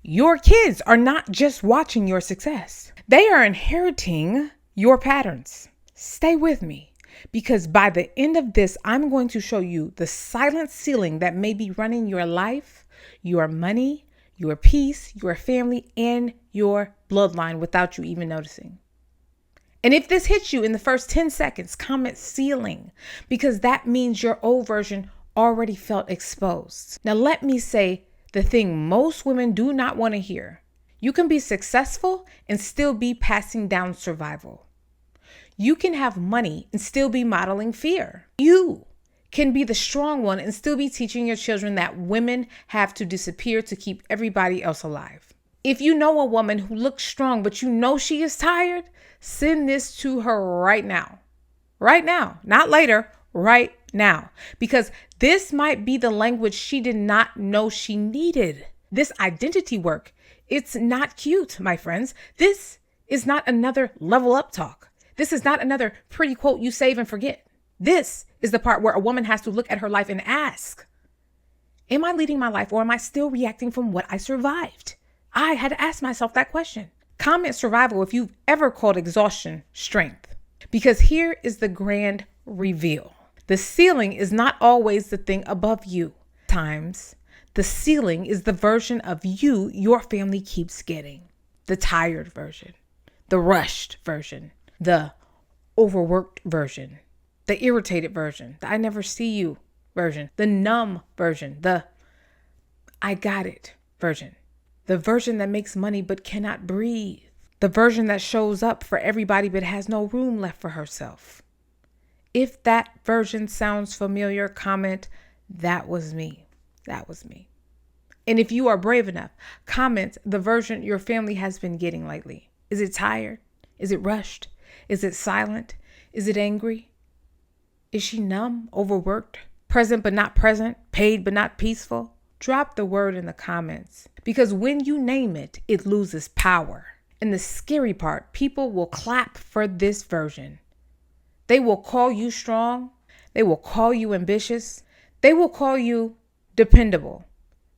Your kids are not just watching your success. They are inheriting your patterns. Stay with me, because by the end of this, I'm going to show you the silent ceiling that may be running your life, your money, your peace, your family, and your bloodline without you even noticing. And if this hits you in the first 10 seconds, comment ceiling, because that means your old version already felt exposed. Now, let me say the thing most women do not want to hear. You can be successful and still be passing down survival. You can have money and still be modeling fear. You can be the strong one and still be teaching your children that women have to disappear to keep everybody else alive. If you know a woman who looks strong, but you know she is tired, send this to her right now. Right now, not later, right now. Because this might be the language she did not know she needed. This identity work, it's not cute, my friends. This is not another level up talk. This is not another pretty quote you save and forget. This is the part where a woman has to look at her life and ask, am I leading my life, or am I still reacting from what I survived? I had to ask myself that question. Comment survival if you've ever called exhaustion strength, because here is the grand reveal. The ceiling is not always the thing above you. Times, the ceiling is the version of you your family keeps getting. The tired version, the rushed version, the overworked version, the irritated version, the I never see you version, the numb version, the I got it version, the version that makes money but cannot breathe, the version that shows up for everybody but has no room left for herself. If that version sounds familiar, comment, that was me. That was me. And if you are brave enough, comment the version your family has been getting lately. Is it tired? Is it rushed? Is it silent? Is it angry? Is she numb, overworked, present but not present, paid but not peaceful? Drop the word in the comments, because when you name it, it loses power. And the scary part, people will clap for this version. They will call you strong. They will call you ambitious. They will call you dependable.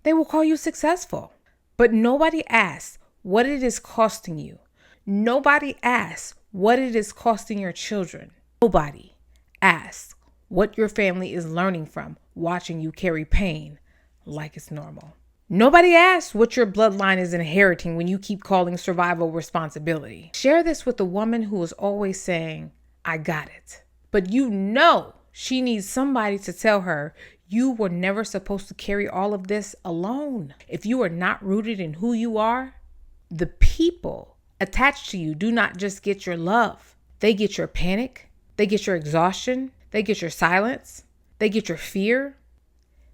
They will call you successful. But nobody asks what it is costing you. Nobody asks what it is costing your children. Nobody asks what your family is learning from watching you carry pain like it's normal. Nobody asks what your bloodline is inheriting when you keep calling survival responsibility. Share this with the woman who is always saying, I got it. But you know she needs somebody to tell her you were never supposed to carry all of this alone. If you are not rooted in who you are, the people attached to you do not just get your love. They get your panic. They get your exhaustion. They get your silence. They get your fear.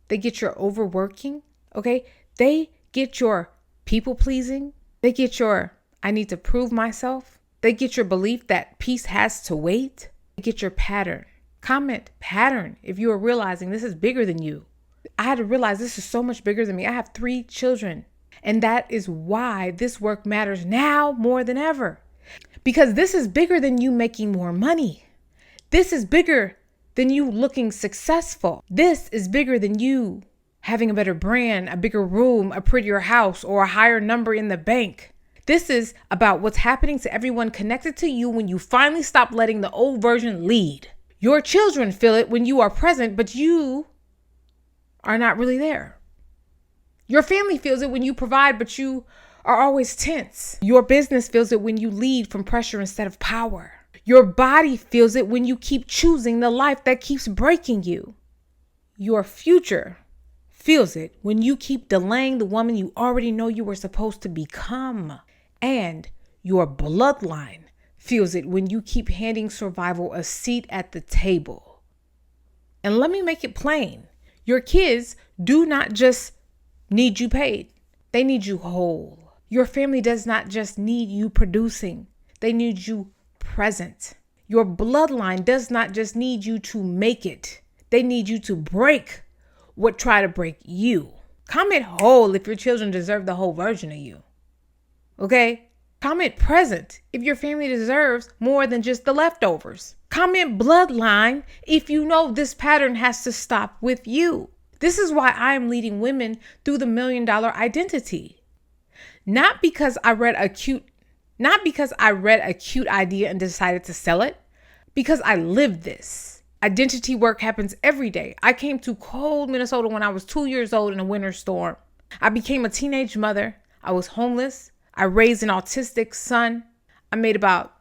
They get your overworking. Okay? They get your people pleasing. They get your I need to prove myself. They get your belief that peace has to wait. They get your pattern. Comment pattern if you are realizing this is bigger than you. I had to realize this is so much bigger than me. I have 3 children. And that is why this work matters now more than ever. Because this is bigger than you making more money. This is bigger than you looking successful. This is bigger than you having a better brand, a bigger room, a prettier house, or a higher number in the bank. This is about what's happening to everyone connected to you when you finally stop letting the old version lead. Your children feel it when you are present, but you are not really there. Your family feels it when you provide, but you are always tense. Your business feels it when you lead from pressure instead of power. Your body feels it when you keep choosing the life that keeps breaking you. Your future feels it when you keep delaying the woman you already know you were supposed to become. And your bloodline feels it when you keep handing survival a seat at the table. And let me make it plain. Your kids do not just need you paid. They need you whole. Your family does not just need you producing. They need you present. Your bloodline does not just need you to make it. They need you to break what try to break you. Comment whole if your children deserve the whole version of you. Okay? Comment present if your family deserves more than just the leftovers. Comment bloodline if you know this pattern has to stop with you. This is why I am leading women through the $1 million identity. Not because I read a cute idea and decided to sell it, because I lived this. Identity work happens every day. I came to cold Minnesota when I was 2 years old in a winter storm. I became a teenage mother. I was homeless. I raised an autistic son. I made about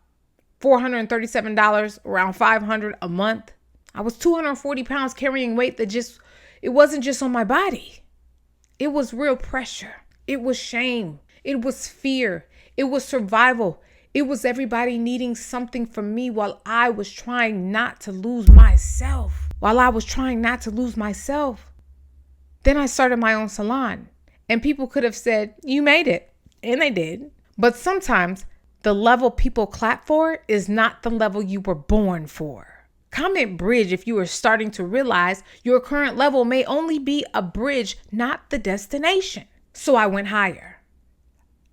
$437, around $500 a month. I was 240 pounds carrying weight it wasn't just on my body. It was real pressure. It was shame. It was fear. It was survival. It was everybody needing something from me while I was trying not to lose myself. Then I started my own salon, and people could have said, "You made it," and they did. But sometimes the level people clap for is not the level you were born for. Comment bridge if you are starting to realize your current level may only be a bridge, not the destination. So I went higher.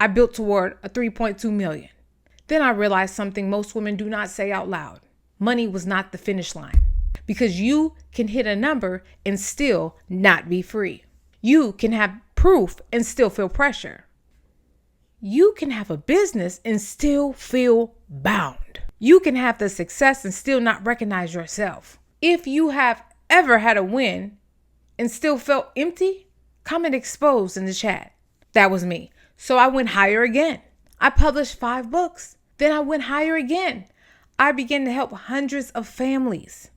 I built toward a 3.2 million. Then I realized something most women do not say out loud. Money was not the finish line, because you can hit a number and still not be free. You can have proof and still feel pressure. You can have a business and still feel bound. You can have the success and still not recognize yourself. If you have ever had a win and still felt empty, comment exposed in the chat. That was me. So I went higher again. I published 5 books. Then I went higher again. I began to help hundreds of families.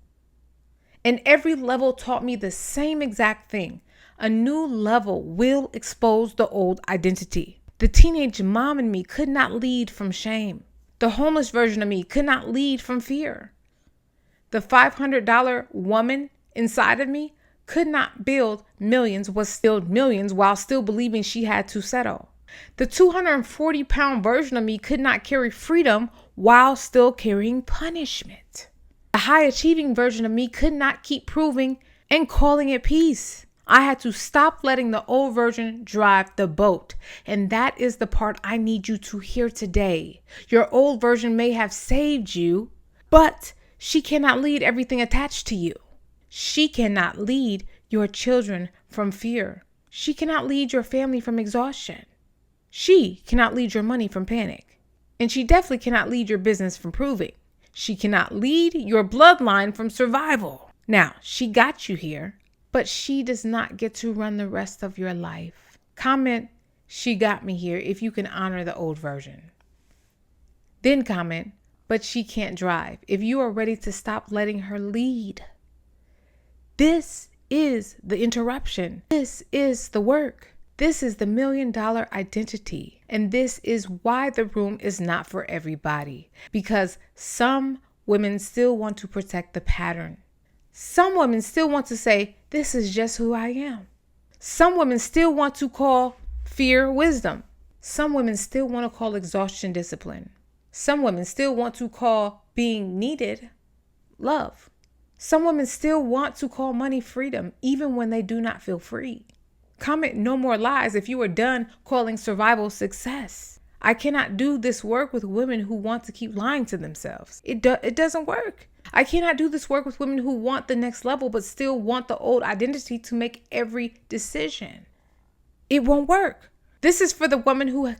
And every level taught me the same exact thing. A new level will expose the old identity. The teenage mom in me could not lead from shame. The homeless version of me could not lead from fear. The $500 woman inside of me could not build millions, was still millions while still believing she had to settle. The 240-pound version of me could not carry freedom while still carrying punishment. The high-achieving version of me could not keep proving and calling it peace. I had to stop letting the old version drive the boat. And that is the part I need you to hear today. Your old version may have saved you, but she cannot lead everything attached to you. She cannot lead your children from fear. She cannot lead your family from exhaustion. She cannot lead your money from panic. And she definitely cannot lead your business from proving. She cannot lead your bloodline from survival. Now, she got you here, but she does not get to run the rest of your life. Comment, "She got me here," if you can honor the old version. Then comment, "But she can't drive," if you are ready to stop letting her lead. This is the interruption. This is the work. This is the $1 million identity. And this is why the room is not for everybody. Because some women still want to protect the pattern. Some women still want to say, "This is just who I am." Some women still want to call fear wisdom. Some women still want to call exhaustion discipline. Some women still want to call being needed love. Some women still want to call money freedom, even when they do not feel free. Comment "No more lies" if you are done calling survival success. I cannot do this work with women who want to keep lying to themselves. It doesn't work. I cannot do this work with women who want the next level but still want the old identity to make every decision. It won't work. This is for the woman who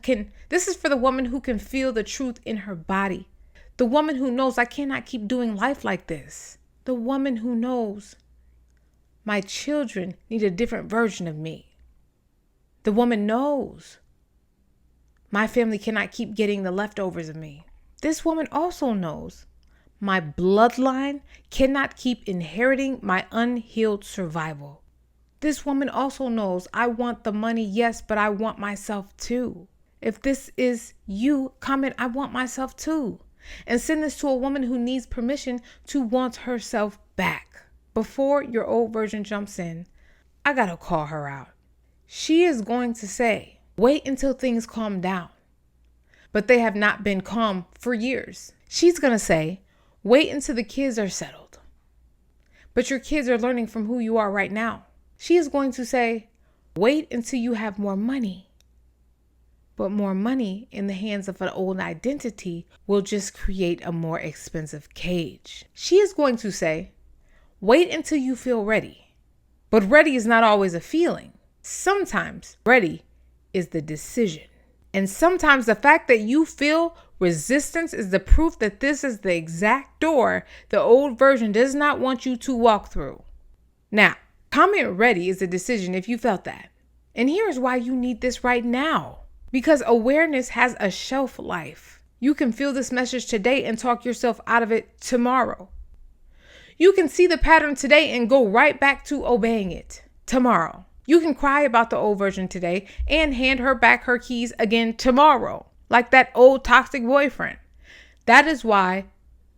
can feel the truth in her body. The woman who knows, "I cannot keep doing life like this." The woman who knows, "My children need a different version of me." The woman knows, "My family cannot keep getting the leftovers of me." This woman also knows, "My bloodline cannot keep inheriting my unhealed survival." This woman also knows, "I want the money, yes, but I want myself too." If this is you, comment "I want myself too." And send this to a woman who needs permission to want herself back. Before your old version jumps in, I gotta call her out. She is going to say, "Wait until things calm down." But they have not been calm for years. She's gonna say, "Wait until the kids are settled." But your kids are learning from who you are right now. She is going to say, "Wait until you have more money." But more money in the hands of an old identity will just create a more expensive cage. She is going to say, "Wait until you feel ready." But ready is not always a feeling. Sometimes ready is the decision. And sometimes the fact that you feel resistance is the proof that this is the exact door the old version does not want you to walk through. Now, comment ready is a decision if you felt that. And here's why you need this right now. Because awareness has a shelf life. You can feel this message today and talk yourself out of it tomorrow. You can see the pattern today and go right back to obeying it tomorrow. You can cry about the old version today and hand her back her keys again tomorrow, like that old toxic boyfriend. That is why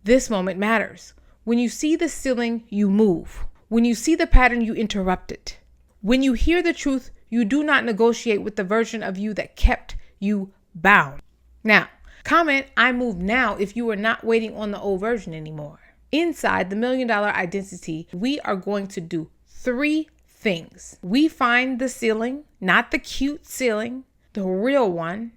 this moment matters. When you see the ceiling, you move. When you see the pattern, you interrupt it. When you hear the truth, you do not negotiate with the version of you that kept you bound. Now, comment I move now if you are not waiting on the old version anymore. Inside the $1 Million Identity, we are going to do 3 things. We find the ceiling, not the cute ceiling, the real one,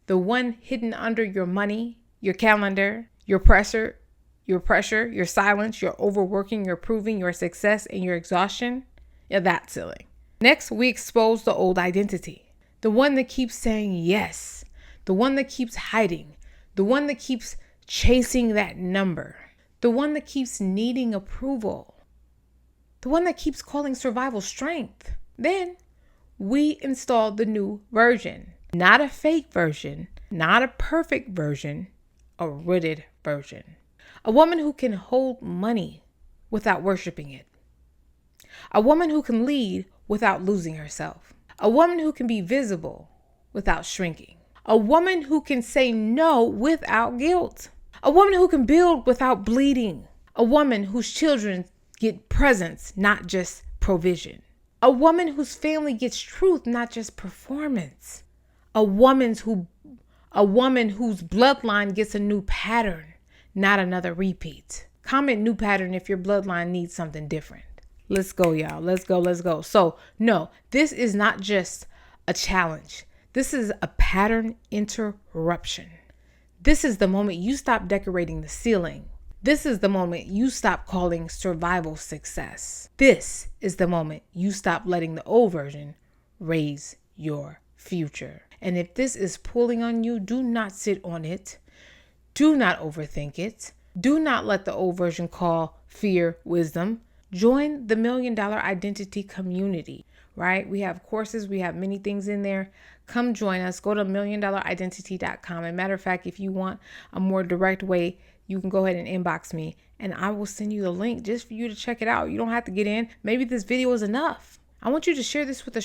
the one hidden under your money, your calendar, your pressure, your silence, your overworking, your proving, your success, and your exhaustion. Yeah, that ceiling. Next, we expose the old identity, the one that keeps saying yes, the one that keeps hiding, the one that keeps chasing that number, the one that keeps needing approval, the one that keeps calling survival strength. Then we install the new version, not a fake version, not a perfect version, a rooted version. A woman who can hold money without worshiping it. A woman who can lead without losing herself. A woman who can be visible without shrinking. A woman who can say no without guilt. A woman who can build without bleeding. A woman whose children get presents, not just provision. A woman whose family gets truth, not just performance. A woman whose bloodline gets a new pattern, not another repeat. Comment new pattern if your bloodline needs something different. Let's go, y'all. Let's go. So, no, this is not just a challenge. This is a pattern interruption. This is the moment you stop decorating the ceiling. This is the moment you stop calling survival success. This is the moment you stop letting the old version raise your future. And if this is pulling on you, do not sit on it. Do not overthink it. Do not let the old version call fear wisdom. Join the $1 Million Identity community, right? We have courses. We have many things in there. Come join us. Go to $1millionidentity.com. And matter of fact, if you want a more direct way, you can go ahead and inbox me and I will send you the link just for you to check it out. You don't have to get in. Maybe this video is enough. I want you to share this with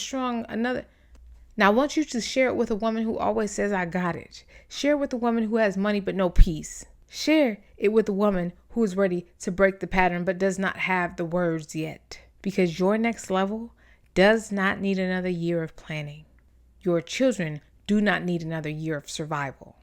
Now, I want you to share it with a woman who always says, I got it. Share it with a woman who has money but no peace. Share it with a woman who is ready to break the pattern but does not have the words yet. Because your next level does not need another year of planning. Your children do not need another year of survival.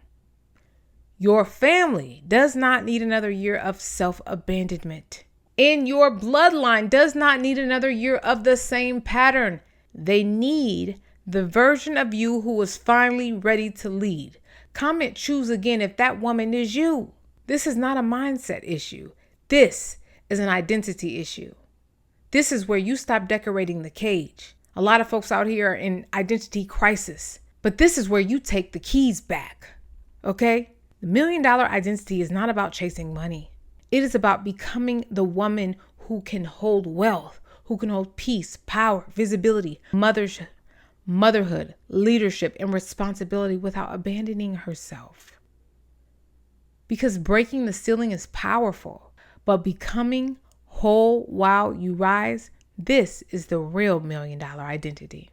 Your family does not need another year of self-abandonment. And your bloodline does not need another year of the same pattern. They need the version of you who is finally ready to lead. Comment choose again if that woman is you. This is not a mindset issue. This is an identity issue. This is where you stop decorating the cage. A lot of folks out here are in identity crisis, but this is where you take the keys back. Okay? The $1 Million Identity is not about chasing money. It is about becoming the woman who can hold wealth, who can hold peace, power, visibility, motherhood, leadership, and responsibility without abandoning herself. Because breaking the ceiling is powerful, but becoming whole while you rise, this is the real $1 Million Identity.